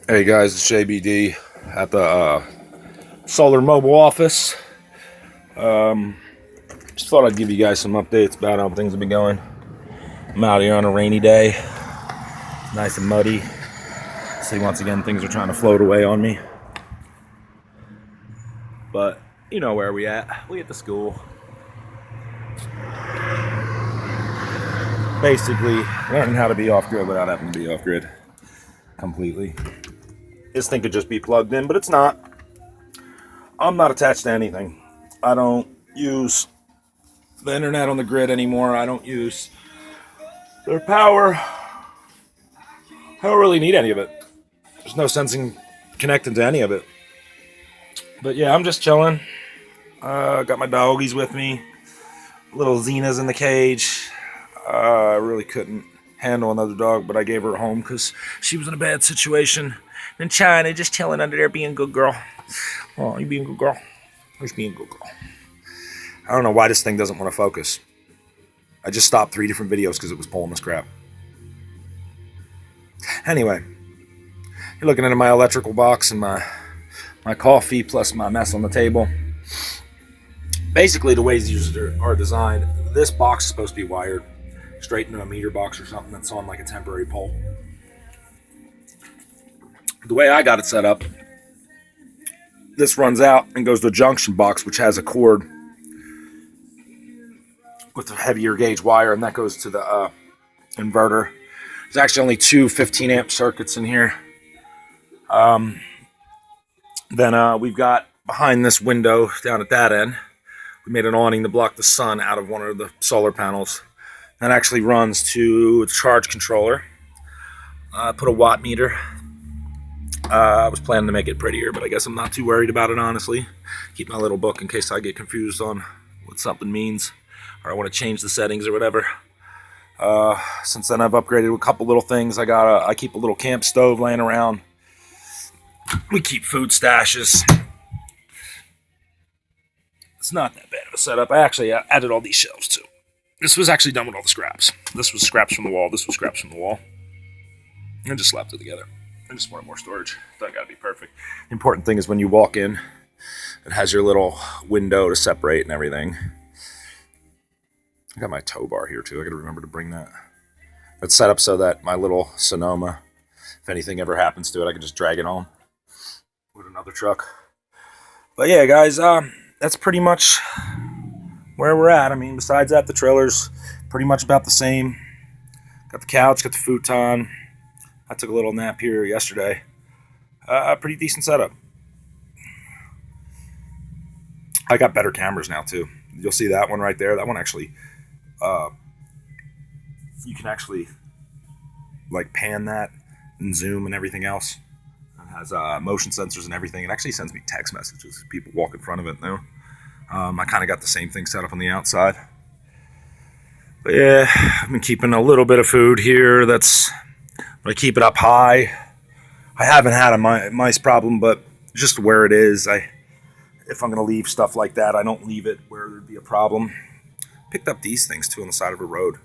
Hey guys, it's JBD at the Solar Mobile office. Just thought I'd give you guys some updates about how things have been going. I'm out here on a rainy day, nice and muddy. See, once again, things are trying to float away on me. But you know where we at? We at the school. Basically, learning how to be off grid without having to be off grid completely. This thing could just be plugged in, but it's not. I'm not attached to anything. I don't use the internet on the grid anymore. I don't use their power. I don't really need any of it. There's no sense in connecting to any of it. But yeah, I'm just chilling. Got my doggies with me. Little Zena's in the cage. I really couldn't handle another dog, but I gave her a home because she was in a bad situation. And China just chilling under there being a good girl. Oh, you being a good girl? Who's being a good girl? I don't know why this thing doesn't want to focus. I just stopped 3 different videos because it was pulling this crap. Anyway, you're looking into my electrical box and my coffee plus my mess on the table. Basically, the way these are designed, this box is supposed to be wired straight into a meter box or something that's on like a temporary pole. The way I got it set up, this runs out and goes to a junction box which has a cord with a heavier gauge wire, and that goes to the inverter. There's actually only 2 15 amp circuits in here. Then we've got behind this window down at that end, we made an awning to block the sun out of one of the solar panels. That actually runs to a charge controller. Put a watt meter. I was planning to make it prettier, but I guess I'm not too worried about it, honestly. Keep my little book in case I get confused on what something means, or I want to change the settings or whatever. Since then, I've upgraded a couple little things. I keep a little camp stove laying around. We keep food stashes. It's not that bad of a setup. I actually added all these shelves too. This was actually done with all the scraps. This was scraps from the wall. This was scraps from the wall. And just slapped it together. I just wanted more storage. Thought it gotta be perfect. The important thing is when you walk in, it has your little window to separate and everything. I got my tow bar here too. I gotta remember to bring that. It's set up so that my little Sonoma, if anything ever happens to it, I can just drag it home with another truck. But yeah, guys, that's pretty much where we're at. I mean, besides that, the trailer's pretty much about the same. Got the couch, got the futon. I took a little nap here yesterday. Pretty decent setup. I got better cameras now too. You'll see that one right there. That one actually, you can actually like pan that and zoom and everything else. It has motion sensors and everything. It actually sends me text messages. People walk in front of it now. I kind of got the same thing set up on the outside. But yeah, I've been keeping a little bit of food here. I keep it up high. I haven't had a mice problem, but just where it is, if I'm going to leave stuff like that, I don't leave it where there'd be a problem. Picked up these things too on the side of a road.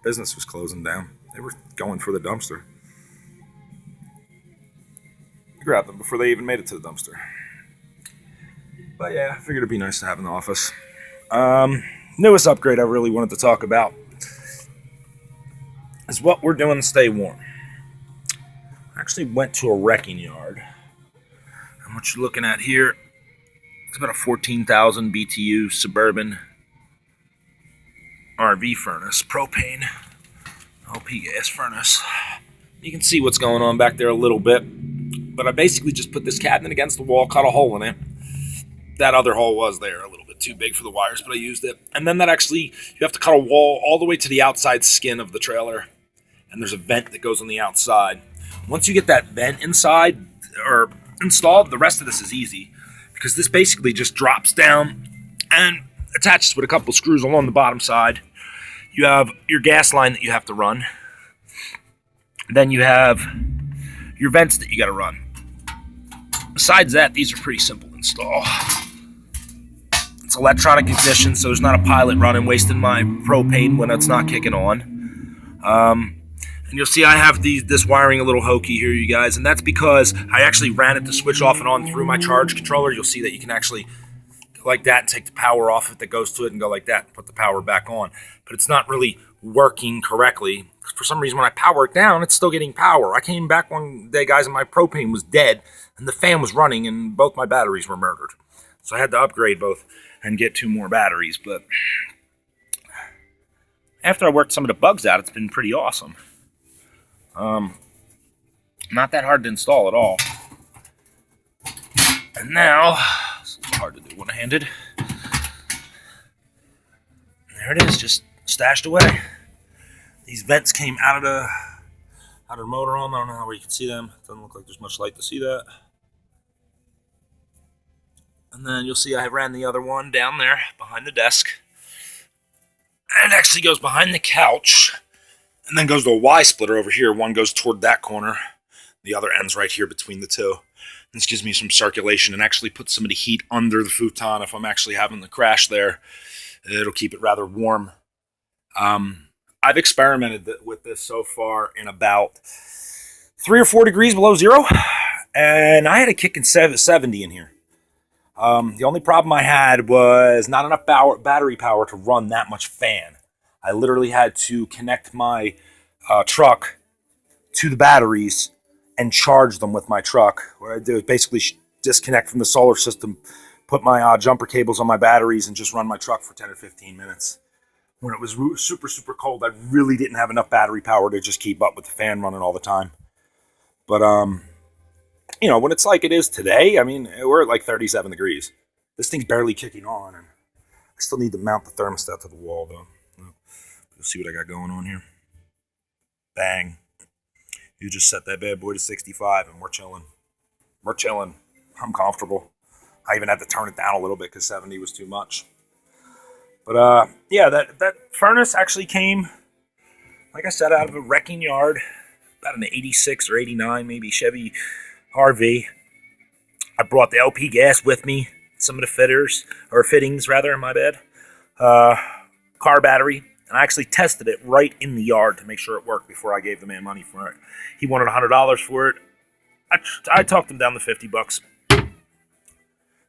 Business was closing down. They were going for the dumpster. I grabbed them before they even made it to the dumpster. But yeah, I figured it'd be nice to have in the office. Newest upgrade I really wanted to talk about is what we're doing to stay warm. I actually went to a wrecking yard. And what you're looking at here is about a 14,000 BTU Suburban RV furnace, propane LP gas furnace. You can see what's going on back there a little bit. But I basically just put this cabinet against the wall, cut a hole in it. That other hole was there, a little bit too big for the wires, but I used it. And then you have to cut a wall all the way to the outside skin of the trailer. And there's a vent that goes on the outside. Once you get that vent inside or installed, the rest of this is easy because this basically just drops down and attaches with a couple screws along the bottom side. You have your gas line that you have to run. Then you have your vents that you got to run. Besides that, these are pretty simple to install. It's electronic ignition, so there's not a pilot running wasting my propane when it's not kicking on. And you'll see I have this wiring a little hokey here, you guys, and that's because I actually ran it to switch off and on through my charge controller. You'll see that you can actually go like that and take the power off that goes to it and go like that and put the power back on. But it's not really working correctly. For some reason, when I power it down, it's still getting power. I came back one day, guys, and my propane was dead, and the fan was running, and both my batteries were murdered. So I had to upgrade both and get 2 more batteries. But after I worked some of the bugs out, it's been pretty awesome. Not that hard to install at all. And now, it's hard to do one-handed. There it is, just stashed away. These vents came out of the motor home. I don't know how you can see them. Doesn't look like there's much light to see that. And then you'll see I ran the other one down there behind the desk. And it actually goes behind the couch. And then goes to a Y-splitter over here. One goes toward that corner. The other ends right here between the two. This gives me some circulation and actually puts some of the heat under the futon if I'm actually having the crash there. It'll keep it rather warm. I've experimented with this so far in about 3 or 4 degrees below zero. And I had a kick in 70 in here. The only problem I had was not enough battery power to run that much fan. I literally had to connect my truck to the batteries and charge them with my truck. What I did was basically disconnect from the solar system, put my jumper cables on my batteries, and just run my truck for 10 or 15 minutes. When it was super, super cold, I really didn't have enough battery power to just keep up with the fan running all the time. But, you know, when it's like it is today, I mean, we're at like 37 degrees. This thing's barely kicking on, and I still need to mount the thermostat to the wall, though. You'll see what I got going on here. Bang. You just set that bad boy to 65, and we're chilling. We're chilling. I'm comfortable. I even had to turn it down a little bit because 70 was too much. But, yeah, that furnace actually came, like I said, out of a wrecking yard. About an 86 or 89, maybe, Chevy RV. I brought the LP gas with me. Some of the fittings, my bad. Car battery. And I actually tested it right in the yard to make sure it worked before I gave the man money for it. He wanted $100 for it. I talked him down to $50.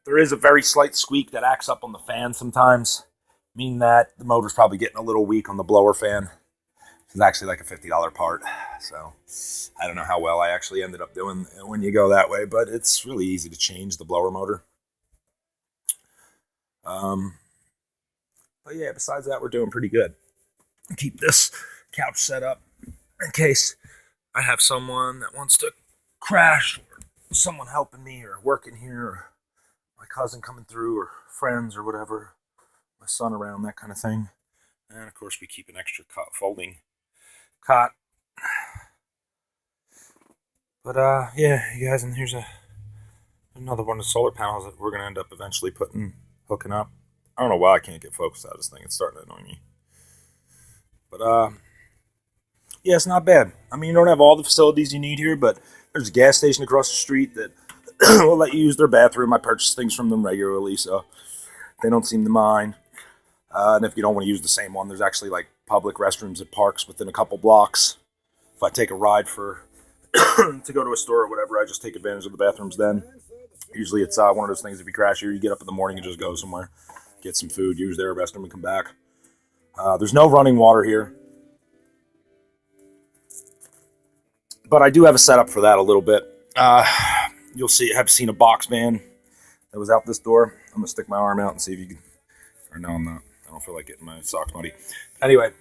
There is a very slight squeak that acts up on the fan sometimes, meaning that the motor's probably getting a little weak on the blower fan. It's actually like a $50 part. So I don't know how well I actually ended up doing when you go that way, but it's really easy to change the blower motor. But yeah, besides that, we're doing pretty good. Keep this couch set up in case I have someone that wants to crash, or someone helping me, or working here, or my cousin coming through, or friends, or whatever, my son around, that kind of thing. And of course, we keep an extra folding cot. But yeah, you guys, and here's another one of the solar panels that we're gonna end up eventually hooking up. I don't know why I can't get focused out of this thing. It's starting to annoy me. But, yeah, it's not bad. I mean, you don't have all the facilities you need here, but there's a gas station across the street that will let you use their bathroom. I purchase things from them regularly, so they don't seem to mind. And if you don't want to use the same one, there's actually, like, public restrooms at parks within a couple blocks. If I take a ride to go to a store or whatever, I just take advantage of the bathrooms then. Usually it's one of those things, if you crash here, you get up in the morning and just go somewhere, get some food, use their restroom, and come back. There's no running water here. But I do have a setup for that a little bit. You'll have seen a box van that was out this door. I'm going to stick my arm out and see if you can... Or no, I'm not. I don't feel like getting my socks muddy. Anyway.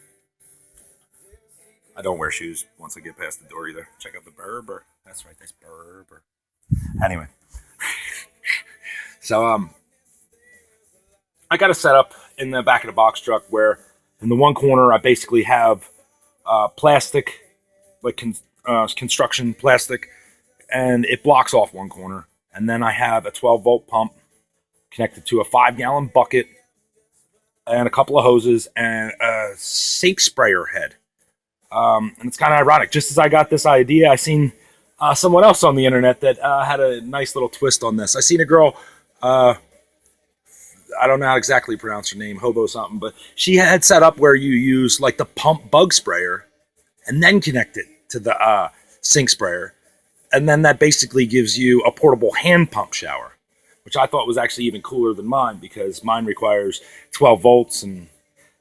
I don't wear shoes once I get past the door either. Check out the Berber. That's right, that's Berber. Anyway. So, I got a setup in the back of the box truck where in the one corner I basically have plastic, like construction plastic, and it blocks off one corner. And then I have a 12-volt pump connected to a 5-gallon bucket and a couple of hoses and a sink sprayer head. And it's kind of ironic. Just as I got this idea, I seen someone else on the internet that had a nice little twist on this. I seen a girl... I don't know how exactly to pronounce her name, Hobo something, but she had set up where you use like the pump bug sprayer and then connect it to the sink sprayer. And then that basically gives you a portable hand pump shower, which I thought was actually even cooler than mine because mine requires 12 volts and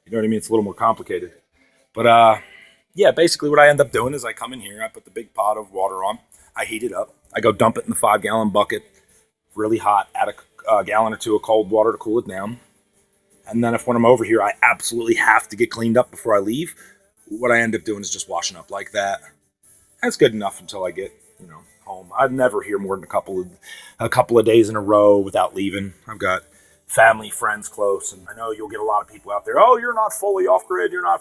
you know what I mean? It's a little more complicated. But yeah, basically what I end up doing is I come in here, I put the big pot of water on, I heat it up, I go dump it in the 5-gallon bucket, really hot, add a gallon or two of cold water to cool it down. And then when I'm over here, I absolutely have to get cleaned up before I leave. What I end up doing is just washing up like that. That's good enough until I get, home. I'd never here more than a couple of days in a row without leaving. I've got family, friends close, and I know you'll get a lot of people out there. Oh, you're not fully off grid. You're not